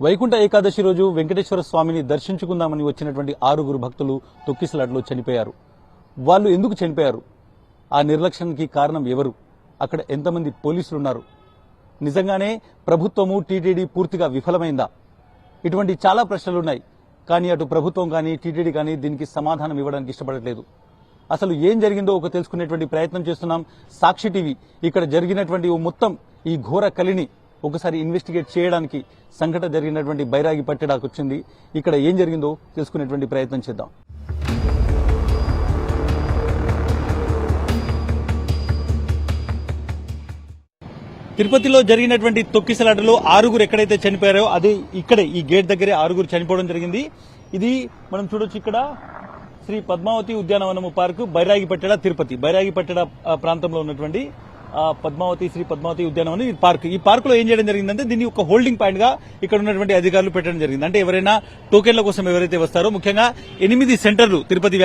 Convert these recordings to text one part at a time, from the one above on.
వైకుంఠ ఏకాదశి రోజు వెంకటేశ్వర స్వామిని దర్శించుకుందామని వచ్చినటువంటి 6 భక్తులు తొక్కిసలాటలో చనిపోయారు. వాళ్ళు ఎందుకు చనిపోయారు? ఆ నిర్లక్ష్యానికి కారణం ఎవరు? అక్కడ ఎంతమంది పోలీసులు ఉన్నారు? నిజంగానే ప్రభుత్వము టీటీడీ పూర్తిగా విఫలమైందా? ఇటువంటి చాలా ప్రశ్నలున్నాయి. కానీ అటు ప్రభుత్వం కానీ టీటీడీ కానీ దీనికి సమాధానం ఇవ్వడానికి ఇష్టపడట్లేదు. అసలు ఏం జరిగిందో ఒక తెలుసుకునేటువంటి ప్రయత్నం చేస్తున్నాం. సాక్షి టీవీ ఇక్కడ జరిగినటువంటి మొత్తం ఈ ఘోర కలిని ఒకసారి ఇన్వెస్టిగేట్ చేయడానికి సంఘటన జరిగినటువంటి బైరాగి పట్టెడాకు వచ్చింది. ఇక్కడ ఏం జరిగిందో తెలుసుకునేటువంటి ప్రయత్నం చేద్దాం. తిరుపతిలో జరిగినటువంటి తొక్కిసలాటలో 6 ఎక్కడైతే చనిపోయారో అదే ఇక్కడే ఈ గేట్ దగ్గరే 6 చనిపోవడం జరిగింది. ఇది మనం చూడొచ్చు. ఇక్కడ శ్రీ పద్మావతి ఉద్యానవనము పార్కు బైరాగిపట్టెడ తిరుపతి బైరాగిపట్టెడ ప్రాంతంలో ఉన్నటువంటి శ్రీ పద్మావతి ఉద్యానవనం ఈ పార్క్. ఈ పార్క్ లో ఏం చేయడం జరిగిందంటే దీన్ని ఒక హోల్డింగ్ పాయింట్ గా ఇక్కడ ఉన్నటువంటి అధికారులు పెట్టడం జరిగింది. అంటే ఎవరైనా టోకెన్ల కోసం ఎవరైతే వస్తారో ముఖ్యంగా 8 సెంటర్లు తిరుపతి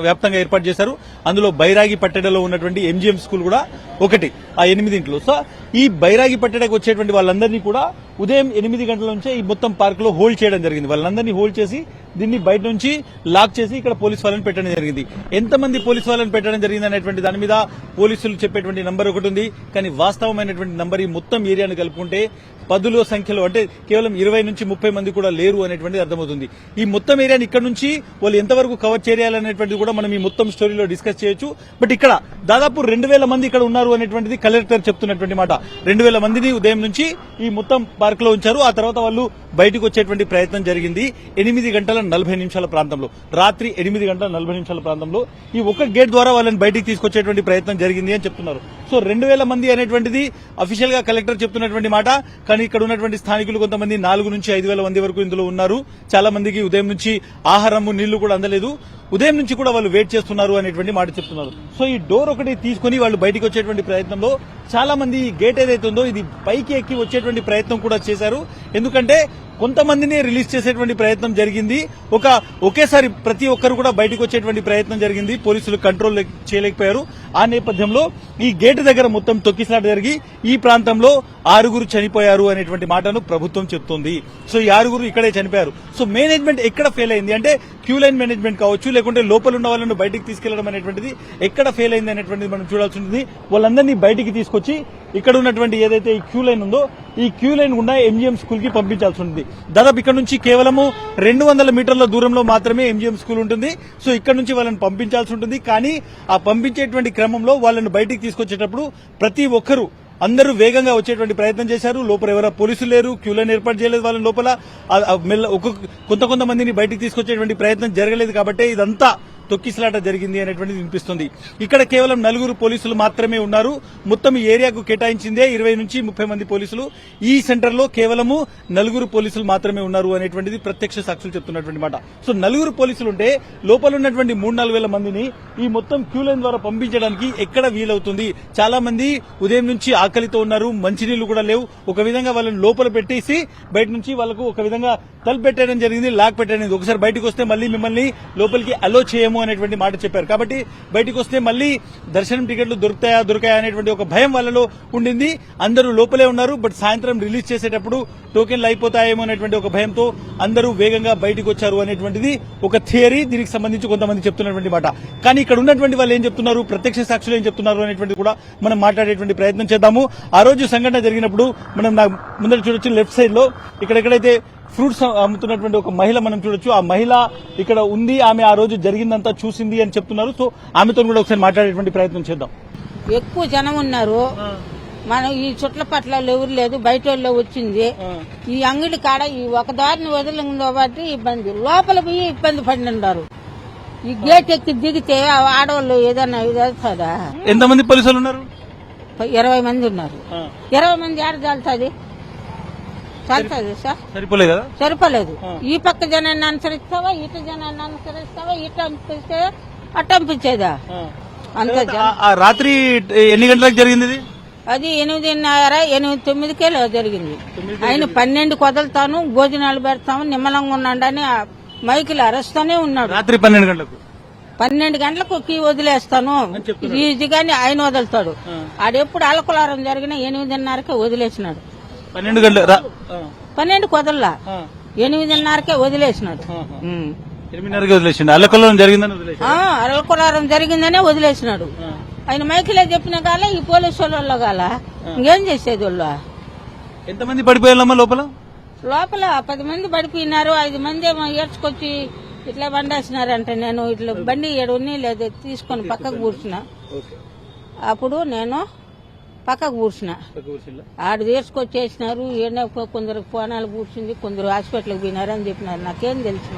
వ్యాప్తంగా ఏర్పాటు చేశారు. అందులో బైరాగిపట్టెడలో ఉన్నటువంటి ఎంజీఎం స్కూల్ కూడా ఒకటి ఆ 8 సో ఈ బైరాగిపట్టెడకు వచ్చేటువంటి వాళ్ళందరినీ కూడా ఉదయం 8 గంటల నుంచే ఈ మొత్తం పార్క్ లో హోల్డ్ చేయడం జరిగింది. వాళ్ళందరినీ హోల్డ్ చేసి దీన్ని బయట నుంచి లాక్ చేసి ఇక్కడ పోలీసు వాళ్ళని పెట్టడం జరిగింది. ఎంతమంది పోలీసు వాళ్ళని పెట్టడం జరిగింది అనేటువంటి దాని మీద పోలీసులు చెప్పేటువంటి నంబర్ ఒకటి ఉంది. కానీ వాస్తవమైనటువంటి నంబర్ ఈ మొత్తం ఏరియాను కలుపుకుంటే 10 సంఖ్యలో అంటే కేవలం 20 నుంచి 30 మంది కూడా లేరు అనేటువంటిది అర్థమవుతుంది. ఈ మొత్తం ఏరియాని ఇక్కడ నుంచి వాళ్ళు ఎంతవరకు కవర్ చేయాలనేటువంటిది కూడా మనం ఈ మొత్తం స్టోరీలో డిస్కస్ చేయొచ్చు. బట్ ఇక్కడ దాదాపు 2000 మంది ఇక్కడ ఉన్నారు అనేటువంటిది కలెక్టర్ చెప్తున్నటువంటి మాట. 2000 మందిని ఉదయం నుంచి ఈ మొత్తం పార్క్ లో ఉంచారు. ఆ తర్వాత వాళ్ళు బయటకు వచ్చేటువంటి ప్రయత్నం జరిగింది 8:40 ప్రాంతంలో, రాత్రి 8:40 ప్రాంతంలో ఈ ఒక్క గేట్ ద్వారా వాళ్ళని బయటికి తీసుకొచ్చేటువంటి ప్రయత్నం జరిగింది అని చెప్తున్నారు. సో 2000 మంది అనేటువంటిది అఫీషియల్ గా కలెక్టర్ చెప్తున్నటువంటి మాట. కానీ ఇక్కడ ఉన్నటువంటి స్థానికులు కొంతమంది 4 నుంచి 5,000 మంది వరకు ఇందులో ఉన్నారు. చాలా మందికి ఉదయం నుంచి ఆహారము నీళ్లు కూడా అందలేదు. ఉదయం నుంచి కూడా వాళ్ళు వెయిట్ చేస్తున్నారు అనేటువంటి మాట చెప్తున్నారు. సో ఈ డోర్ ఒకటి తీసుకుని వాళ్ళు బయటకు వచ్చేటువంటి ప్రయత్నంలో చాలా మంది ఈ గేట్ ఏదైతే ఉందో ఇది పైకి ఎక్కి వచ్చేటువంటి ప్రయత్నం కూడా చేశారు. ఎందుకంటే కొంతమందిని రిలీజ్ చేసేటువంటి ప్రయత్నం జరిగింది. ఒకేసారి ప్రతి ఒక్కరు కూడా బయటకు వచ్చేటువంటి ప్రయత్నం జరిగింది. పోలీసులు కంట్రోల్ చేయలేకపోయారు. ఆ నేపథ్యంలో ఈ గేటు దగ్గర మొత్తం తొక్కిసలాట జరిగి ఈ ప్రాంతంలో 6 చనిపోయారు అనేటువంటి మాటను ప్రభుత్వం చెప్తోంది. సో ఈ 6 ఇక్కడే చనిపోయారు. సో మేనేజ్మెంట్ ఎక్కడ ఫెయిల్ అయింది అంటే క్యూ లైన్ మేనేజ్మెంట్ కావచ్చు, లేకుంటే లోపల ఉన్న వాళ్ళను బయటికి తీసుకెళ్లడం అనేటువంటిది ఎక్కడ ఫెయిల్ అయింది అనేటువంటిది మనం చూడాల్సి ఉంటుంది. వాళ్ళందరినీ బయటికి తీసుకొచ్చి ఇక్కడ ఉన్నటువంటి ఏదైతే ఈ క్యూ లైన్ ఉందో ఈ క్యూ లైన్ గుండా ఎంజీఎం స్కూల్ కి పంపించాల్సి ఉంటుంది. దాదాపు ఇక్కడ నుంచి కేవలము 200 మీటర్ల దూరంలో మాత్రమే ఎంజీఎం స్కూల్ ఉంటుంది. సో ఇక్కడ నుంచి వాళ్ళని పంపించాల్సి ఉంటుంది. కానీ ఆ పంపించేటువంటి క్రమంలో వాళ్ళని బయటికి తీసుకొచ్చేటప్పుడు ప్రతి ఒక్కరూ అందరూ వేగంగా వచ్చేటువంటి ప్రయత్నం చేశారు. లోపల ఎవరో పోలీసులు లేరు, క్యూ లైన్ ఏర్పాటు చేయలేదు. వాళ్ళని లోపల కొంతమందిని బయటికి తీసుకొచ్చేటువంటి ప్రయత్నం జరగలేదు. కాబట్టి ఇదంతా తొక్కిసలాట జరిగింది అనేటువంటిది వినిపిస్తుంది. ఇక్కడ కేవలం 4 పోలీసులు మాత్రమే ఉన్నారు. మొత్తం ఈ ఏరియాకు కేటాయించిందే 20 నుంచి 30 మంది పోలీసులు. ఈ సెంటర్ లో కేవలము 4 పోలీసులు మాత్రమే ఉన్నారు అనేటువంటిది ప్రత్యక్ష సాక్షులు చెప్తున్నటువంటి మాట. సో 4 పోలీసులు ఉంటే లోపల ఉన్నటువంటి 3-4 వేల మందిని ఈ మొత్తం క్యూ లైన్ ద్వారా పంపించడానికి ఎక్కడ వీలవుతుంది? చాలా మంది ఉదయం నుంచి ఆకలితో ఉన్నారు, మంచినీళ్లు కూడా లేవు. ఒక విధంగా వాళ్ళని లోపల పెట్టేసి బయట నుంచి వాళ్ళకు ఒక విధంగా తలుపు పెట్టడం జరిగింది, లాక్ పెట్టడం. ఒకసారి బయటకు వస్తే మళ్ళీ మిమ్మల్ని లోపలికి అలో చేయము అనేటువంటి మాట చెప్పారు. కాబట్టి బయటకు వస్తే మళ్ళీ దర్శనం టికెట్లు దొరుకుతాయా అనేటువంటి ఒక భయం వాళ్ళలో ఉండింది. అందరూ లోపలే ఉన్నారు. బట్ సాయంత్రం రిలీజ్ చేసేటప్పుడు టోకెన్లు అయిపోతాయేమో అనేటువంటి ఒక భయంతో అందరూ వేగంగా బయటకు వచ్చారు అనేటువంటిది ఒక థియరీ. దీనికి సంబంధించి కొంతమంది చెప్తున్నటువంటి మాట. కానీ ఇక్కడ ఉన్నటువంటి వాళ్ళు ఏం చెప్తున్నారు, ప్రత్యక్ష సాక్షులు ఏం చెప్తున్నారు అనేటువంటి కూడా మనం మాట్లాడేటువంటి ప్రయత్నం చేద్దాము. ఆ రోజు సంఘటన జరిగినప్పుడు మనం ముందర చూడొచ్చు, లెఫ్ట్ సైడ్ లో ఇక్కడెక్కడైతే ఫ్రూట్స్ అమ్ముతున్నటువంటి ఒక మహిళ మనం చూడొచ్చు. ఆ మహిళ ఇక్కడ ఉంది. ఆమె ఆ రోజు జరిగిందంతా చూసింది అని చెప్తున్నారు. సో ఆమెతో కూడా ఒకసారి మాట్లాడేటువంటి ప్రయత్నం చేద్దాం. ఎక్కువ జనం ఉన్నారు. మనం ఈ చుట్ల పట్ల ఎవరు లేదు, బయట వాళ్ళు వచ్చింది. ఈ అంగడి కాడ ఈ ఒక దారిని వదిలిందో బట్టి ఇబ్బంది, లోపల పోయి ఇబ్బంది పడినారు. ఈ గేట్ ఎక్కి దిగితే ఆడవాళ్ళు ఏదన్నా ఇదేస్తుందా? ఎంతమంది పోలీసులు ఉన్నారు? 20 మంది ఉన్నారు. 20 మంది ఆడ చాలుతుంది సార్? సరిపోలేదు కదా? సరిపోలేదు. ఈ పక్క జనాన్ని అనుసరిస్తావా, ఇట జనాన్ని అనుసరిస్తావా, ఇట అనిపిస్తే అట్ట అనిపించేదా? అంతే. రాత్రి ఎన్ని గంటలకు జరిగింది? అది 8:30-9 జరిగింది. ఆయన 12కి వదులుతాను, భోజనాలు పెడతాము, నిమ్మలంగా ఉన్నాడని మైకులు అరుస్తూనే ఉన్నాడు. రాత్రి 12 గంటలకు 12 గంటలకు కీ వదిలేస్తాను ఈజీగానే ఆయన వదులుతాడు. ఆడెప్పుడు అలకులారం జరిగినా 8:30కే వదిలేసినాడు. 12 గంటల 12 వదల్లా 8:30కే వదిలేసినాడు. 8:30కి వదిలేసిండు. అల్లకొల్లం జరిగిందని వదిలేసి అరవకులారం జరిగిందనే వదిలేసినాడు. ఆయన మైకిలే చెప్పిన కాల ఈ పోలీసు వాళ్ళు కాల ఇంకేం చేసేది వాళ్ళు. ఎంతమంది పడిపోయారమ్మా లోపల? లోపల 10 మంది పడిపోయినారు. 5 మంది ఏమో ఏడ్చుకొచ్చి ఇట్లా బండేసినారంటే నేను ఇట్లా బండి ఎడుని లేదు తీసుకొని పక్కకు కూర్చున్న. అప్పుడు నేను పక్కకు కూర్చున్నా. ఆడు తీసుకొచ్చేసినారు. ఏడో కొందరు పోనాలు కూర్చుంది, కొందరు హాస్పిటల్కి పోయినారు అని చెప్పినారు. నాకేం తెలిసిన.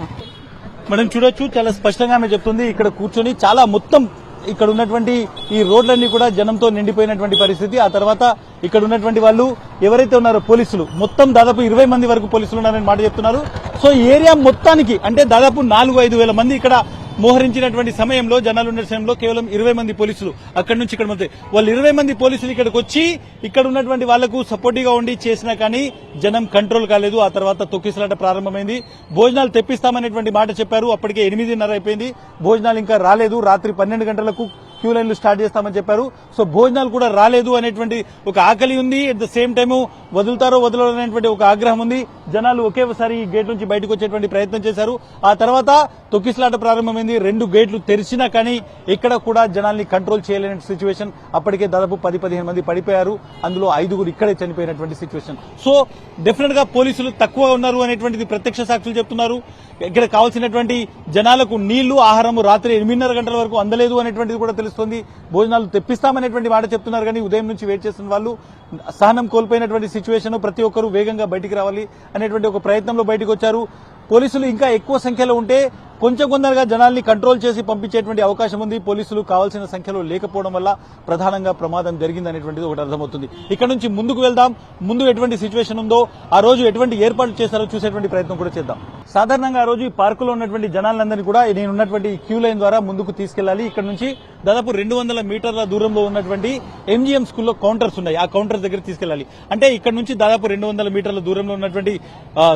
మనం చూడొచ్చు, చాలా స్పష్టంగా ఆమె చెప్తుంది. ఇక్కడ కూర్చొని చాలా మొత్తం ఇక్కడ ఉన్నటువంటి ఈ రోడ్లన్నీ కూడా జనంతో నిండిపోయినటువంటి పరిస్థితి. ఆ తర్వాత ఇక్కడ ఉన్నటువంటి వాళ్ళు ఎవరైతే ఉన్నారో పోలీసులు మొత్తం దాదాపు 20 మంది వరకు పోలీసులు ఉన్నారని మాట చెప్తున్నారు. సో ఈ ఏరియా మొత్తానికి అంటే దాదాపు 4-5 వేల మంది ఇక్కడ మోహరించినటువంటి సమయంలో, జనాలు ఉన్న సమయంలో కేవలం 20 మంది పోలీసులు అక్కడి నుంచి ఇక్కడ మొత్తం వాళ్ళు 20 మంది పోలీసులు ఇక్కడికి వచ్చి ఇక్కడ ఉన్నటువంటి వాళ్లకు సపోర్టివ్ గా ఉండి చేసినా కానీ జనం కంట్రోల్ కాలేదు. ఆ తర్వాత తొక్కిసలాట ప్రారంభమైంది. భోజనాలు తెప్పిస్తామనేటువంటి మాట చెప్పారు. అప్పటికే 8:30 అయిపోయింది. భోజనాలు ఇంకా రాలేదు. రాత్రి 12 గంటలకు క్యూ లైన్లు స్టార్ట్ చేస్తామని చెప్పారు. సో భోజనాలు కూడా రాలేదు అనేటువంటి ఒక ఆకలి ఉంది. అట్ ద సేమ్ టైము వదులుతారో వదలరో అనేటువంటి ఒక ఆగ్రహం ఉంది. జనాలు ఒకేసారి ఈ గేట్ నుంచి బయటకు వచ్చేటువంటి ప్రయత్నం చేశారు. ఆ తర్వాత తొక్కిసలాట ప్రారంభమైంది. 2 గేట్లు తెరిచినా కానీ ఎక్కడ కూడా జనాల్ని కంట్రోల్ చేయలేని సిచ్యువేషన్. అప్పటికే దాదాపు 10-15 మంది పడిపోయారు. అందులో 5 ఇక్కడే చనిపోయినటువంటి సిచ్యువేషన్. సో డెఫినెట్ గా పోలీసులు తక్కువ ఉన్నారు అనేటువంటిది ప్రత్యక్ష సాక్షులు చెప్తున్నారు. ఇక్కడ కావాల్సినటువంటి జనాలకు నీళ్లు, ఆహారము రాత్రి 8:30 గంటల వరకు అందలేదు అనేటువంటిది కూడా తెలుస్తుంది. భోజనాలు తెప్పిస్తామనేటువంటి మాట చెప్తున్నారు కానీ ఉదయం నుంచి వెయిట్ చేస్తున్న వాళ్ళు సహనం కోల్పోయినటువంటి సిచ్యువేషన్. ప్రతి ఒక్కరూ వేగంగా బయటికి రావాలి అనేటువంటి ఒక ప్రయత్నంలో బయటకు వచ్చారు. పోలీసులు ఇంకా ఎక్కువ సంఖ్యలో ఉంటే కొంచెం కొందరుగా జనాల్ని కంట్రోల్ చేసి పంపించేటువంటి అవకాశం ఉంది. పోలీసులు కావాల్సిన సంఖ్యలో లేకపోవడం వల్ల ప్రధానంగా ప్రమాదం జరిగిందనేటువంటిది ఒకటి అర్థమవుతుంది. ఇక్కడ నుంచి ముందుకు వెళ్దాం. ముందు ఎటువంటి సిచ్యువేషన్ ఉందో, ఆ రోజు ఎటువంటి ఏర్పాట్లు చేశారో చూసేటువంటి ప్రయత్నం కూడా చేద్దాం. సాధారణంగా ఆ రోజు ఈ పార్కులో ఉన్నటువంటి జనాలందరినీ కూడా నేనున్నటువంటి క్యూ లైన్ ద్వారా ముందుకు తీసుకెళ్లాలి. ఇక్కడ నుంచి దాదాపు 200 మీటర్ల దూరంలో ఉన్నటువంటి ఎంజీఎం స్కూల్లో కౌంటర్స్ ఉన్నాయి. ఆ కౌంటర్స్ దగ్గర తీసుకెళ్లాలి. అంటే ఇక్కడ నుంచి దాదాపు 200 మీటర్ల దూరంలో ఉన్నటువంటి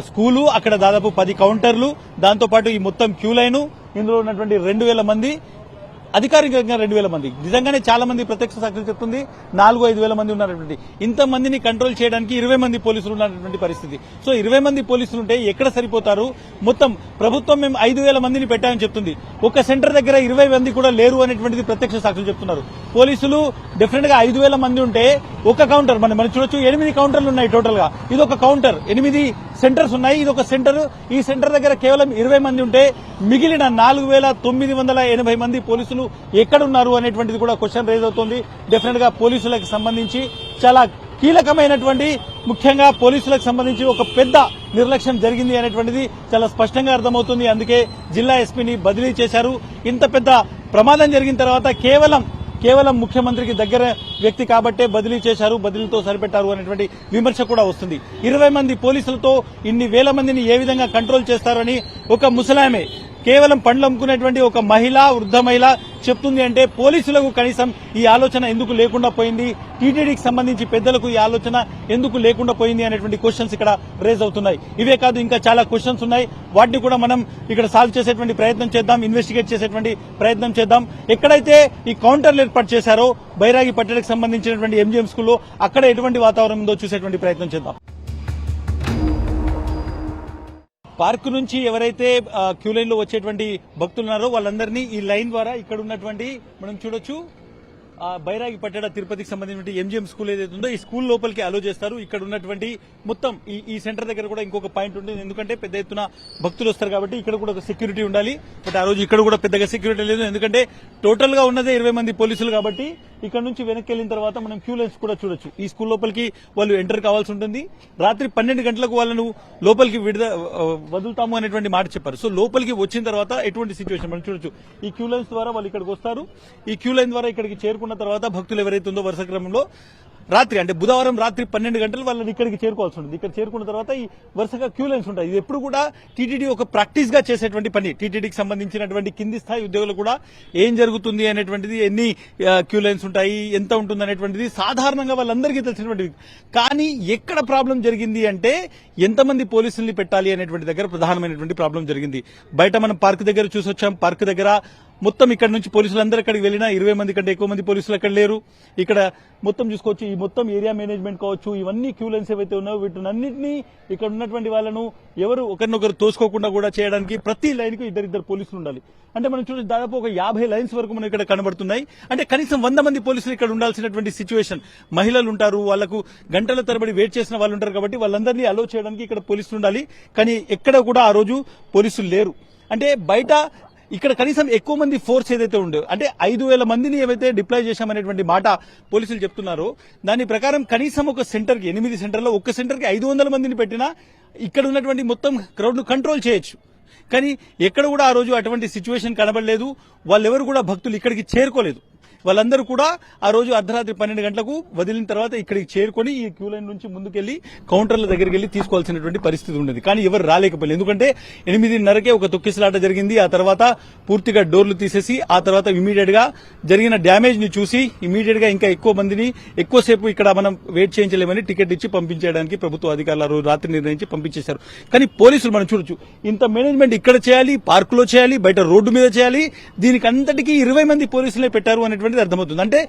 స్కూలు, అక్కడ దాదాపు 10 కౌంటర్లు, దాంతోపాటు ఈ మొత్తం క్యూ లైను, ఇందులో ఉన్నటువంటి 2,000 మంది, అధికారికంగా 2,000 మంది, నిజంగానే చాలా మంది ప్రత్యక్ష సాక్షులు చెప్తుంది 4-5 వేల మంది ఉన్నటువంటి. ఇంతమందిని కంట్రోల్ చేయడానికి 20 మంది పోలీసులు ఉన్నటువంటి పరిస్థితి. సో 20 మంది పోలీసులు ఉంటే ఎక్కడ సరిపోతారు? మొత్తం ప్రభుత్వం మేము 5,000 మందిని పెట్టామని చెప్తుంది. ఒక సెంటర్ దగ్గర 20 మంది కూడా లేరు అనేటువంటిది ప్రత్యక్ష సాక్షులు చెప్తున్నారు. పోలీసులు డెఫినెట్ గా 5,000 మంది ఉంటే ఒక కౌంటర్ మనం చూడొచ్చు, 8 కౌంటర్లు ఉన్నాయి టోటల్ గా. ఇది ఒక కౌంటర్, 8 సెంటర్స్ ఉన్నాయి. ఇది ఒక సెంటర్. ఈ సెంటర్ దగ్గర కేవలం 20 మంది ఉంటే మిగిలిన 4,980 మంది పోలీసులు ఎక్కడున్నారు అనేటువంటిది కూడా క్వశ్చన్ రేజ్ అవుతోంది. డెఫినెట్ గా పోలీసులకు సంబంధించి చాలా కీలకమైనటువంటి, ముఖ్యంగా పోలీసులకు సంబంధించి ఒక పెద్ద నిర్లక్ష్యం జరిగింది అనేటువంటిది చాలా స్పష్టంగా అర్థమవుతుంది. అందుకే జిల్లా ఎస్పీని బదిలీ చేశారు. ఇంత పెద్ద ప్రమాదం జరిగిన తర్వాత కేవలం ముఖ్యమంత్రికి దగ్గర వ్యక్తి కాబట్టే బదిలీ చేశారు, బదిలీతో సరిపెట్టారు అనేటువంటి విమర్శ కూడా వస్తుంది. 20 మంది పోలీసులతో ఇన్ని వేల మందిని ఏ విధంగా కంట్రోల్ చేస్తారని ఒక ముసలామె, కేవలం పండ్లు అమ్ముకునేటువంటి ఒక వృద్ధ మహిళ చెప్తుంది. అంటే పోలీసులకు కనీసం ఈ ఆలోచన ఎందుకు లేకుండా పోయింది, టీటీడీకి సంబంధించి పెద్దలకు ఈ ఆలోచన ఎందుకు లేకుండా పోయింది అనేటువంటి క్వశ్చన్స్ ఇక్కడ రేజ్ అవుతున్నాయి. ఇవే కాదు, ఇంకా చాలా క్వశ్చన్స్ ఉన్నాయి. వాటిని కూడా మనం ఇక్కడ సాల్వ్ చేసేటువంటి ప్రయత్నం చేద్దాం, ఇన్వెస్టిగేట్ చేసేటువంటి ప్రయత్నం చేద్దాం. ఎక్కడైతే ఈ కౌంటర్లు ఏర్పాటు చేశారో బైరాగి పట్టణకు సంబంధించినటువంటి ఎంజీఎం స్కూల్లో, అక్కడ ఎటువంటి వాతావరణం ఉందో చూసేటువంటి ప్రయత్నం చేద్దాం. పార్కు నుంచి ఎవరైతే క్యూ లైన్ లో వచ్చేటువంటి భక్తులు ఉన్నారో వాళ్ళందరినీ ఈ లైన్ ద్వారా ఇక్కడ ఉన్నటువంటి మనం చూడొచ్చు బైరాగి పట్టణ తిరుపతికి సంబంధించిన ఎంజీఎం స్కూల్ ఏదైతే ఉందో ఈ స్కూల్ లోపలికి అలో చేస్తారు. ఇక్కడ ఉన్నటువంటి మొత్తం ఈ సెంటర్ దగ్గర కూడా ఇంకొక పాయింట్ ఉంటుంది. ఎందుకంటే పెద్ద ఎత్తున భక్తులు వస్తారు కాబట్టి ఇక్కడ కూడా ఒక సెక్యూరిటీ ఉండాలి. బట్ ఆ రోజు ఇక్కడ కూడా పెద్దగా సెక్యూరిటీ లేదు. ఎందుకంటే టోటల్ గా ఉన్నదే 20 మంది పోలీసులు కాబట్టి ఇక్కడ నుంచి వెనక్కి వెళ్లిన తర్వాత మనం క్యూ లైన్స్ కూడా చూడొచ్చు. ఈ స్కూల్ లోపలికి వాళ్ళు ఎంటర్ కావాల్సి ఉంటుంది. రాత్రి 12 గంటలకు వాళ్ళను లోపలికి వదులుతాము అనేటువంటి మాట చెప్పారు. సో లోపలికి వచ్చిన తర్వాత ఎటువంటి సిచ్యువేషన్ మనం చూడొచ్చు. ఈ క్యూ లైన్స్ ద్వారా వాళ్ళు ఇక్కడికి వస్తారు. ఈ క్యూ లైన్ ద్వారా ఇక్కడికి చేరుకున్న తర్వాత భక్తులు ఎవరైతే ఉందో వరుస క్రమంలో రాత్రి అంటే బుధవారం రాత్రి 12 గంటలు వాళ్ళని ఇక్కడికి చేరుకోవాల్సి ఉంటుంది. ఇక్కడ చేరుకున్న తర్వాత ఈ వరుసగా క్యూ లైన్స్ ఉంటాయి. ఇది ఎప్పుడు కూడా టీటీడీ ఒక ప్రాక్టీస్ గా చేసేటువంటి పని. టీటీడీకి సంబంధించినటువంటి కింది స్థాయి ఉద్యోగులు కూడా ఏం జరుగుతుంది అనేటువంటిది, ఎన్ని క్యూ లైన్స్ ఉంటాయి, ఎంత ఉంటుంది అనేటువంటిది సాధారణంగా వాళ్ళందరికీ తెలిసినటువంటిది. కానీ ఎక్కడ ప్రాబ్లం జరిగింది అంటే ఎంతమంది పోలీసుల్ని పెట్టాలి అనేటువంటి దగ్గర ప్రధానమైనటువంటి ప్రాబ్లం జరిగింది. బయట మనం పార్క్ దగ్గర చూసొచ్చాం. పార్క్ దగ్గర మొత్తం ఇక్కడ నుంచి పోలీసులందరూ అక్కడికి వెళ్ళినా 20 మంది కంటే ఎక్కువ మంది పోలీసులు అక్కడ లేరు. ఇక్కడ మొత్తం చూసుకోవచ్చు, ఈ మొత్తం ఏరియా మేనేజ్మెంట్ కావచ్చు, ఇవన్నీ క్యూ లైన్స్ ఏవైతే ఉన్నాయో వీటినన్నింటినీ ఇక్కడ ఉన్నటువంటి వాళ్ళను ఎవరు ఒకరినొకరు తోసుకోకుండా కూడా చేయడానికి ప్రతి లైన్ కు ఇద్దరిద్దరు పోలీసులు ఉండాలి. అంటే మనం చూడండి, దాదాపు ఒక 50 లైన్స్ వరకు మనం ఇక్కడ కనబడుతున్నాయి. అంటే కనీసం 100 మంది పోలీసులు ఇక్కడ ఉండాల్సినటువంటి సిచ్యువేషన్. మహిళలు ఉంటారు, వాళ్లకు గంటల తరబడి వెయిట్ చేసిన వాళ్ళు ఉంటారు కాబట్టి వాళ్ళందరినీ అలో చేయడానికి ఇక్కడ పోలీసులు ఉండాలి. కానీ ఎక్కడ కూడా ఆ రోజు పోలీసులు లేరు. అంటే బయట ఇక్కడ కనీసం ఎక్కువ మంది ఫోర్స్ ఏదైతే ఉండో, అంటే 5,000 మందిని ఏవైతే డిప్లాయ్ చేశామనేటువంటి మాట పోలీసులు చెప్తున్నారో, దాని ప్రకారం కనీసం ఒక సెంటర్ కి 8 సెంటర్లో ఒక్క సెంటర్ కి 500 మందిని పెట్టినా ఇక్కడ ఉన్నటువంటి మొత్తం క్రౌడ్ ను కంట్రోల్ చేయొచ్చు. కానీ ఎక్కడ కూడా ఆ రోజు అటువంటి సిచ్యువేషన్ కనబడలేదు. వాళ్ళెవరు కూడా భక్తులు ఇక్కడికి చేరుకోలేదు. వాళ్ళందరూ కూడా ఆ రోజు అర్ధరాత్రి 12 గంటలకు వదిలిన తర్వాత ఇక్కడికి చేరుకొని ఈ క్యూ లైన్ నుంచి ముందుకెళ్లి కౌంటర్ల దగ్గరికి వెళ్లి తీసుకోవాల్సినటువంటి పరిస్థితి ఉండేది. కానీ ఎవరు రాలేకపోలేదు. ఎందుకంటే 8:30కే ఒక తొక్కిసలాట జరిగింది. ఆ తర్వాత పూర్తిగా డోర్లు తీసేసి ఆ తర్వాత ఇమీడియట్ గా జరిగిన డ్యామేజ్ ని చూసి ఇమీడియట్ గా ఇంకా ఎక్కువ మందిని ఎక్కువసేపు ఇక్కడ మనం వెయిట్ చేయించలేమని టికెట్ ఇచ్చి పంపించేయడానికి ప్రభుత్వ అధికారులు ఆ రోజు రాత్రి నిర్ణయించి పంపించేశారు. కానీ పోలీసులు మనం చూడొచ్చు, ఇంత మేనేజ్మెంట్ ఇక్కడ చేయాలి, పార్కులో చేయాలి, బయట రోడ్డు మీద చేయాలి, దీనికి అంతటికీ 20 మంది పోలీసులే పెట్టారు అనేటువంటి అర్థమవుతుంది. అంటే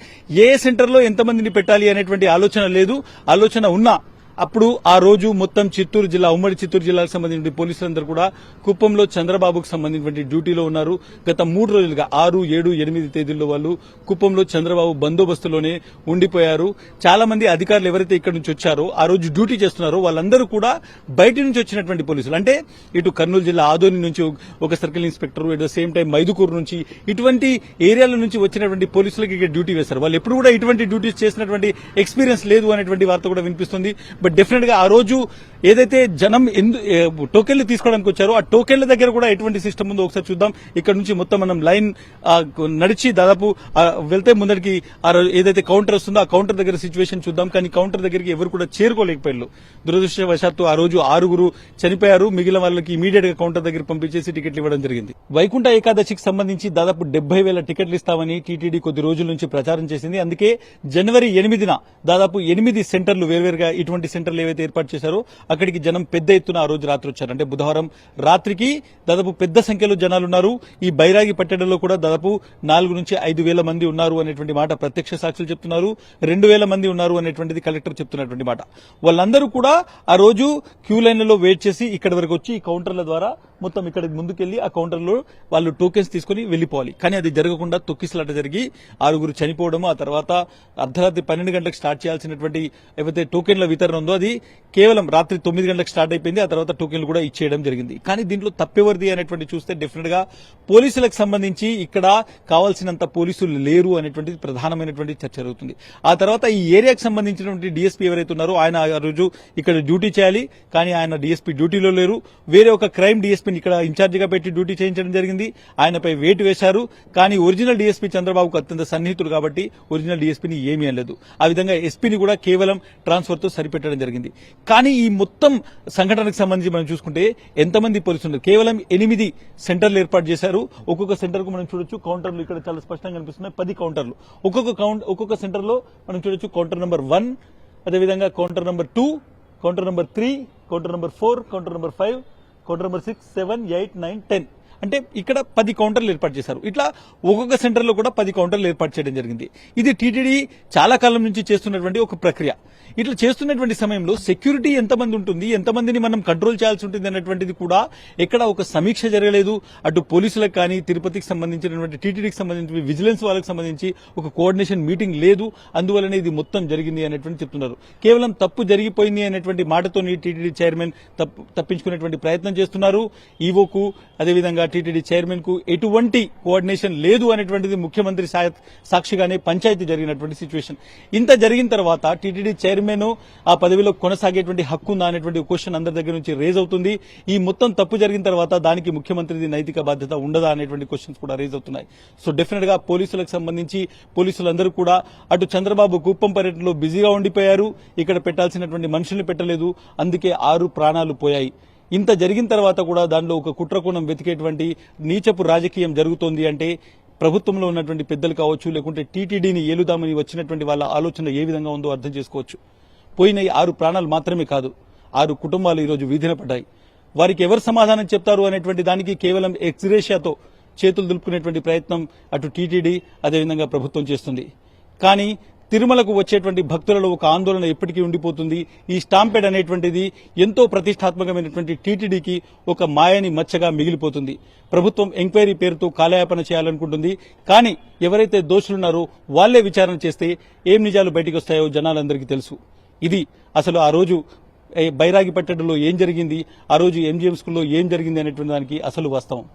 ఏ సెంటర్లో ఎంతమందిని పెట్టాలి అనేటువంటి ఆలోచన లేదు. ఆలోచన ఉన్నా అప్పుడు ఆ రోజు మొత్తం చిత్తూరు జిల్లా, ఉమ్మడి చిత్తూరు జిల్లాకు సంబంధించిన పోలీసులందరూ కూడా కుప్పంలో చంద్రబాబుకు సంబంధించిన డ్యూటీలో ఉన్నారు. గత 3 రోజులుగా 6, 7, 8 తేదీల్లో వాళ్ళు కుప్పంలో చంద్రబాబు బందోబస్తులోనే ఉండిపోయారు. చాలా మంది అధికారులు ఎవరైతే ఇక్కడ నుంచి వచ్చారో ఆ రోజు డ్యూటీ చేస్తున్నారో వాళ్ళందరూ కూడా బయట నుంచి వచ్చినటువంటి పోలీసులు. అంటే ఇటు కర్నూలు జిల్లా ఆదోని నుంచి ఒక circle inspector, at the same time Mydukur నుంచి ఇటువంటి ఏరియాల నుంచి వచ్చినటువంటి పోలీసులకు ఇక్కడ డ్యూటీ వేశారు. వాళ్ళు ఎప్పుడు కూడా ఇటువంటి డ్యూటీస్ చేసినటువంటి ఎక్స్పీరియన్స్ లేదు అనేటువంటి వార్త కూడా వినిపిస్తుంది. బట్ డెఫినెట్ గా ఆ రోజు ఏదైతే జనం టోకెన్లు తీసుకోవడానికి వచ్చారో ఆ టోకెన్ల దగ్గర కూడా ఎటువంటి సిస్టమ్ ఉందో ఒకసారి చూద్దాం. ఇక్కడ నుంచి మొత్తం మనం లైన్ నడిచి దాదాపు వెళ్తే ముందరికి ఏదైతే కౌంటర్ వస్తుందో ఆ కౌంటర్ దగ్గర సిచ్యువేషన్ చూద్దాం. కానీ కౌంటర్ దగ్గరికి ఎవరు కూడా చేరుకోలేకపోయారు. దురదృష్టవశాత్తు ఆ రోజు 6 చనిపోయారు. మిగిలిన వాళ్ళకి ఇమీడియట్ గా కౌంటర్ దగ్గర పంపించేసి టికెట్లు ఇవ్వడం జరిగింది. వైకుంఠ ఏకాదశికి సంబంధించి దాదాపు 70,000 టికెట్లు ఇస్తామని టీటీడీ కొద్ది రోజుల నుంచి ప్రచారం చేసింది. అందుకే జనవరి 8న దాదాపు 8 సెంటర్లు వేర్వేరుగా ఇటువంటి సెంటర్లు ఏవైతే ఏర్పాటు చేశారో అక్కడికి జనం పెద్ద ఎత్తున ఆ రోజు రాత్రి వచ్చారు. అంటే బుధవారం రాత్రికి దాదాపు పెద్ద సంఖ్యలో జనాలున్నారు. ఈ బైరాగి పట్టణంలో కూడా దాదాపు 4 నుంచి 5,000 మంది ఉన్నారు అనేటువంటి మాట ప్రత్యక్ష సాక్షులు చెప్తున్నారు. 2,000 మంది ఉన్నారు అనేటువంటిది కలెక్టర్ చెప్తున్నటువంటి మాట. వాళ్ళందరూ కూడా ఆ రోజు క్యూ లైన్లలో వెయిట్ చేసి ఇక్కడి వరకు వచ్చి ఈ కౌంటర్ల ద్వారా మొత్తం ఇక్కడికి ముందుకెళ్లి ఆ కౌంటర్లో వాళ్ళు టోకెన్స్ తీసుకుని వెళ్లిపోవాలి. కానీ అది జరగకుండా తొక్కిసలాట జరిగి 6 చనిపోవడం, ఆ తర్వాత అర్ధరాత్రి 12 గంటలకు స్టార్ట్ చేయాల్సినటువంటి ఏవైతే టోకెన్ల వితరణ ఉందో అది కేవలం రాత్రి 9 గంటలకు స్టార్ట్ అయిపోయింది. ఆ తర్వాత టోకెన్లు కూడా ఇచ్చేయడం జరిగింది. కానీ దీంట్లో తప్పెవరిది అనేటువంటి చూస్తే డెఫినెట్ గా పోలీసులకు సంబంధించి ఇక్కడ కావాల్సినంత పోలీసులు లేరు అనేటువంటిది ప్రధానమైనటువంటి చర్చ జరుగుతుంది. ఆ తర్వాత ఈ ఏరియాకు సంబంధించినటువంటి డీఎస్పీ ఎవరైతే ఉన్నారో ఆయన ఆ రోజు ఇక్కడ డ్యూటీ చేయాలి. కానీ ఆయన డీఎస్పీ డ్యూటీలో లేరు. వేరే ఒక క్రైమ్ డీఎస్పీని ఇక్కడ ఇన్ఛార్జ్ గా పెట్టి డ్యూటీ చేయించడం జరిగింది. ఆయనపై వేటు వేశారు. కానీ ఒరిజినల్ డీఎస్పీ చంద్రబాబుకు అత్యంత సన్నిహితుడు కాబట్టి ఒరిజినల్ డీఎస్పీని ఏమీ అనలేదు. ఆ విధంగా ఎస్పీని కూడా కేవలం ట్రాన్స్ఫర్ తో సరిపెట్టడం జరిగింది. కానీ ఈ మొత్తం సంఘటనకు సంబంధించి మనం చూసుకుంటే ఎంతమంది పోలీసులు ఉన్నారు? కేవలం 8 సెంటర్లు ఏర్పాటు చేశారు. ఒక్కొక్క సెంటర్ కు మనం చూడొచ్చు కౌంటర్లు ఇక్కడ చాలా స్పష్టంగా కనిపిస్తున్నాయి. 10 కౌంటర్లు. ఒక్కొక్క సెంటర్ లో మనం చూడొచ్చు కౌంటర్ నెంబర్ 1, అదేవిధంగా counter number 2, counter number 3, counter number 4, counter number 5, counter number 6, 7, 8, 9, 10. అంటే ఇక్కడ 10 కౌంటర్లు ఏర్పాటు చేశారు. ఇట్లా ఒక్కొక్క సెంటర్ లో కూడా 10 కౌంటర్లు ఏర్పాటు చేయడం జరిగింది. ఇది టీటీడీ చాలా కాలం నుంచి చేస్తున్నటువంటి ఒక ప్రక్రియ. ఇట్లా చేస్తున్నటువంటి సమయంలో సెక్యూరిటీ ఎంతమంది ఉంటుంది, ఎంతమందిని మనం కంట్రోల్ చేయాల్సి ఉంటుంది అన్నటువంటిది కూడా ఎక్కడ ఒక సమీక్ష జరగలేదు. అటు పోలీసులకు కానీ, తిరుపతికి సంబంధించినటువంటి టీటీడీకి సంబంధించి విజిలెన్స్ వాళ్ళకి సంబంధించి ఒక కోఆర్డినేషన్ మీటింగ్ లేదు. అందువల్లనే ఇది మొత్తం జరిగింది అనేటువంటి చెప్తున్నారు. కేవలం తప్పు జరిగిపోయింది అనేటువంటి మాటతోని టీటీడీ చైర్మన్ తప్పించుకునేటువంటి ప్రయత్నం చేస్తున్నారు. ఈవోకు అదేవిధంగా టీటీడీ చైర్మన్ కు ఎటువంటి కోఆర్డినేషన్ లేదు అనేటువంటిది ముఖ్యమంత్రి సాక్షిగానే పంచాయతీ జరిగినటువంటి సిచ్యువేషన్. ఇంత జరిగిన తర్వాత టీటీడీ చైర్మన్ ఆ పదవిలో కొనసాగేటువంటి హక్కు ఉందా అనేటువంటి క్వశ్చన్ అందరి దగ్గర నుంచి రేజ్ అవుతుంది. ఈ మొత్తం తప్పు జరిగిన తర్వాత దానికి ముఖ్యమంత్రిది నైతిక బాధ్యత ఉండదా అనేటువంటి క్వశ్చన్స్ కూడా రేజ్ అవుతున్నాయి. సో డెఫినెట్ గా పోలీసులకు సంబంధించి పోలీసులందరూ కూడా అటు చంద్రబాబు కుప్పం పర్యటనలో బిజీగా ఉండిపోయారు. ఇక్కడ పెట్టాల్సినటువంటి మనుషుల్ని పెట్టలేదు. అందుకే 6 ప్రాణాలు పోయాయి. ఇంత జరిగిన తర్వాత కూడా దానిలో ఒక కుట్రకోణం వెతికేటువంటి నీచపు రాజకీయం జరుగుతోంది అంటే ప్రభుత్వంలో ఉన్నటువంటి పెద్దలు కావచ్చు, లేకుంటే టీటీడీని ఏలుదామని వచ్చినటువంటి వాళ్ళ ఆలోచన ఏ విధంగా ఉందో అర్థం చేసుకోవచ్చు. పోయిన 6 ప్రాణాలు మాత్రమే కాదు, 6 కుటుంబాలు ఈరోజు వీధిన పడ్డాయి. వారికి ఎవరు సమాధానం చెప్తారు అనేటువంటి దానికి కేవలం ఎక్స్గ్రేషియాతో చేతులు దులుపుకునేటువంటి ప్రయత్నం అటు టీటీడీ అదేవిధంగా ప్రభుత్వం చేస్తుంది. కానీ తిరుమలకు వచ్చేటువంటి భక్తులలో ఒక ఆందోళన ఎప్పటికీ ఉండిపోతుంది. ఈ స్టాంపెడ్ అనేటువంటిది ఎంతో ప్రతిష్టాత్మకమైనటువంటి టీటీడీకి ఒక మాయని మచ్చగా మిగిలిపోతుంది. ప్రభుత్వం ఎంక్వైరీ పేరుతో కాలయాపన చేయాలనుకుంటుంది. కానీ ఎవరైతే దోషులున్నారో వాళ్లే విచారణ చేస్తే ఏం నిజాలు బయటకు వస్తాయో జనాలందరికీ తెలుసు. ఇది అసలు ఆ రోజు బైరాగి పట్టణంలో ఏం జరిగింది, ఆ రోజు ఎంజీఎం స్కూల్లో ఏం జరిగింది అనేటువంటి దానికి అసలు వాస్తవం.